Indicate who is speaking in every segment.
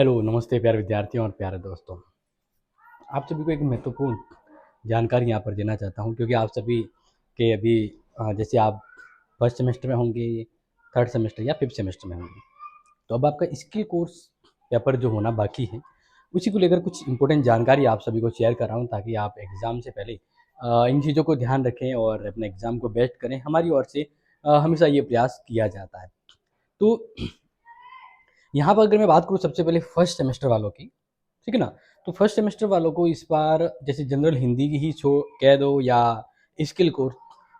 Speaker 1: Hello, नमस्ते प्यारे विद्यार्थियों और प्यारे दोस्तों। आप सभी को एक महत्वपूर्ण जानकारी यहाँ पर देना चाहता हूँ क्योंकि आप सभी के अभी जैसे आप फर्स्ट सेमेस्टर में होंगे, थर्ड सेमेस्टर या फिफ्थ सेमेस्टर में होंगे, तो अब आपका स्किल कोर्स पेपर जो होना बाकी है, उसी को लेकर कुछ इम्पोर्टेंट जानकारी आप सभी को शेयर कर रहा हूँ ताकि आप एग्ज़ाम से पहले इन चीज़ों को ध्यान रखें और अपने एग्ज़ाम को बेस्ट करें। हमारी ओर से हमेशा ये प्रयास किया जाता है। तो यहाँ पर अगर मैं बात करूँ सबसे पहले फर्स्ट सेमेस्टर वालों की, ठीक है ना? तो फर्स्ट सेमेस्टर वालों को इस बार जैसे जनरल हिंदी की ही छो कह दो या स्किल कोर्स,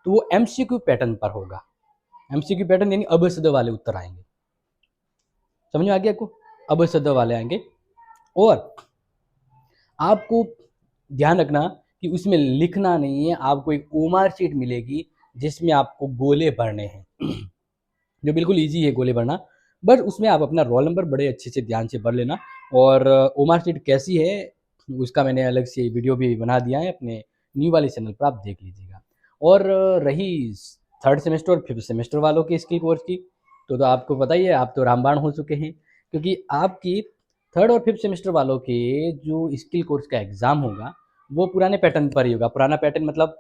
Speaker 1: तो वो एमसीक्यू पैटर्न पर होगा। एमसीक्यू पैटर्न यानी अब-सद वाले उत्तर आएँगे। समझ में आ गया आपको? अब-सद वाले आएँगे और आपको ध्यान रखना कि उसमें लिखना नहीं है, आपको एक ओमार शीट मिलेगी जिसमें आपको गोले भरने हैं। जो बिल्कुल ईज़ी है गोले भरना, बट उसमें आप अपना रोल नंबर बड़े अच्छे से ध्यान से भर लेना। और ओमार शीट कैसी है, उसका मैंने अलग से वीडियो भी बना दिया है अपने न्यू वाले चैनल पर, आप देख लीजिएगा। और रही थर्ड सेमेस्टर और फिफ्थ सेमेस्टर वालों की स्किल कोर्स की, तो आपको पता ही है, आप तो रामबाण हो चुके हैं क्योंकि आपकी थर्ड और फिफ्थ सेमेस्टर वालों के जो स्किल कोर्स का एग्ज़ाम होगा, वो पुराने पैटर्न पर ही होगा। पुराना पैटर्न मतलब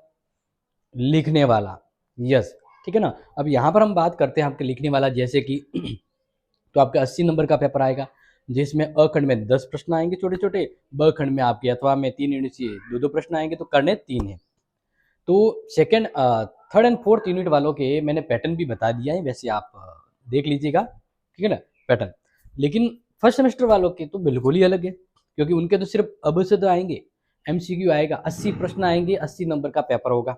Speaker 1: लिखने वाला, यस, ठीक है ना? अब यहाँ पर हम बात करते हैं आपके लिखने वाला, जैसे कि तो आपका 80 नंबर का पेपर आएगा जिसमें अ खंड में 10 प्रश्न आएंगे छोटे-छोटे, ब खंड में आपके अथवा में 3 यूनिट से 2-2 प्रश्न आएंगे, तो करने 3 हैं। तो second third and fourth unit वालों के मैंने पैटर्न भी बता दिया है, वैसे आप देख लीजिएगा, ठीक है ना, पैटर्न। लेकिन फर्स्ट सेमेस्टर वालों के तो बिल्कुल ही अलग है क्योंकि उनके तो सिर्फ अब से तो आएंगे, एमसीक्यू आएगा, 80 प्रश्न आएंगे, 80 नंबर का पेपर होगा।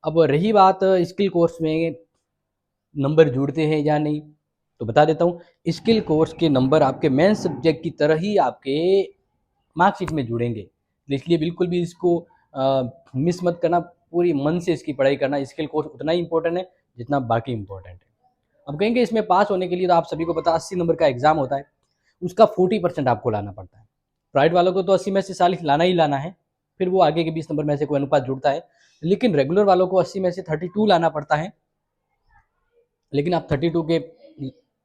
Speaker 1: अब रही बात स्किल कोर्स में नंबर जुड़ते हैं या नहीं, तो बता देता हूँ। स्किल कोर्स के नंबर आपके मेन सब्जेक्ट की तरह ही आपके मार्कशीट में जुड़ेंगे, तो इसलिए बिल्कुल भी इसको मिस मत करना। पूरी मन से इसकी पढ़ाई करना। स्किल कोर्स उतना ही इंपॉर्टेंट है जितना बाकी इंपॉर्टेंट है। अब कहेंगे इसमें पास होने के लिए तो आप सभी को पता 80 नंबर का एग्जाम होता है, उसका 40% आपको लाना पड़ता है। प्राइवेट वालों को तो 80 में से 40 लाना ही लाना है, फिर वो आगे के 20 नंबर में से कोई अनुपात जुड़ता है। लेकिन रेगुलर वालों को 80 में से 32 लाना पड़ता है। लेकिन आप 32 के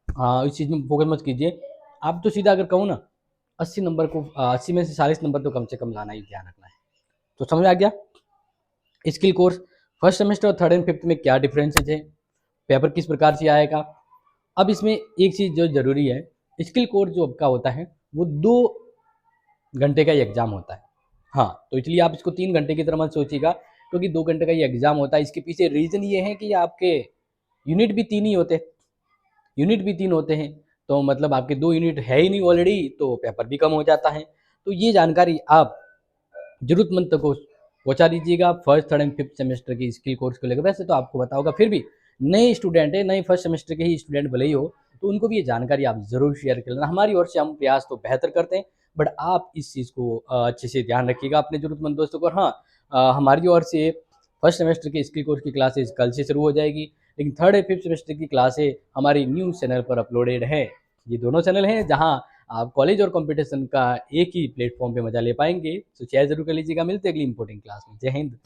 Speaker 1: इस चीज़ में फोकस मत कीजिए। आप तो सीधा अगर कहूँ ना, 80 नंबर को 80 में से 40 नंबर तो कम से कम लाना ही ध्यान रखना है। तो समझ में आ गया स्किल कोर्स फर्स्ट सेमेस्टर और थर्ड एंड फिफ्थ में क्या डिफरेंसेज है, पेपर किस प्रकार से आएगा। अब इसमें एक चीज़ जो ज़रूरी है, स्किल कोर्स जो आपका होता है वो 2 घंटे का ही एग्ज़ाम होता है। हाँ, तो इसलिए आप इसको 3 घंटे की तरह मत सोचिएगा क्योंकि 2 घंटे का ही एग्ज़ाम होता है। इसके पीछे रीज़न ये है कि आपके यूनिट भी 3 ही होते हैं। यूनिट भी 3 होते हैं, तो मतलब आपके 2 यूनिट है ही नहीं ऑलरेडी, तो पेपर भी कम हो जाता है। तो ये जानकारी आप ज़रूरतमंद तक को पहुँचा दीजिएगा first, third and fifth semester की स्किल कोर्स को लेकर। वैसे तो आपको पता होगा, फिर भी नए स्टूडेंट है, नए फर्स्ट सेमेस्टर के ही स्टूडेंट भले ही हो, तो उनको भी ये जानकारी आप ज़रूर शेयर कर लेना। हमारी ओर से हम प्रयास तो बेहतर करते हैं, बट आप इस चीज़ को अच्छे से ध्यान रखिएगा अपने ज़रूरतमंद दोस्तों को। और हाँ, हमारी ओर से फर्स्ट सेमेस्टर के स्किल कोर्स की क्लासेस कल से शुरू हो जाएगी, लेकिन थर्ड और फिफ्थ सेमेस्टर की क्लासें हमारी न्यूज़ चैनल पर अपलोडेड है। ये दोनों चैनल हैं जहाँ आप कॉलेज और कंपटीशन का एक ही प्लेटफॉर्म पे मजा ले पाएंगे। तो शेयर जरूर कर लीजिएगा। मिलते हैं अगली इंपॉर्टेंट क्लास में। जय हिंद।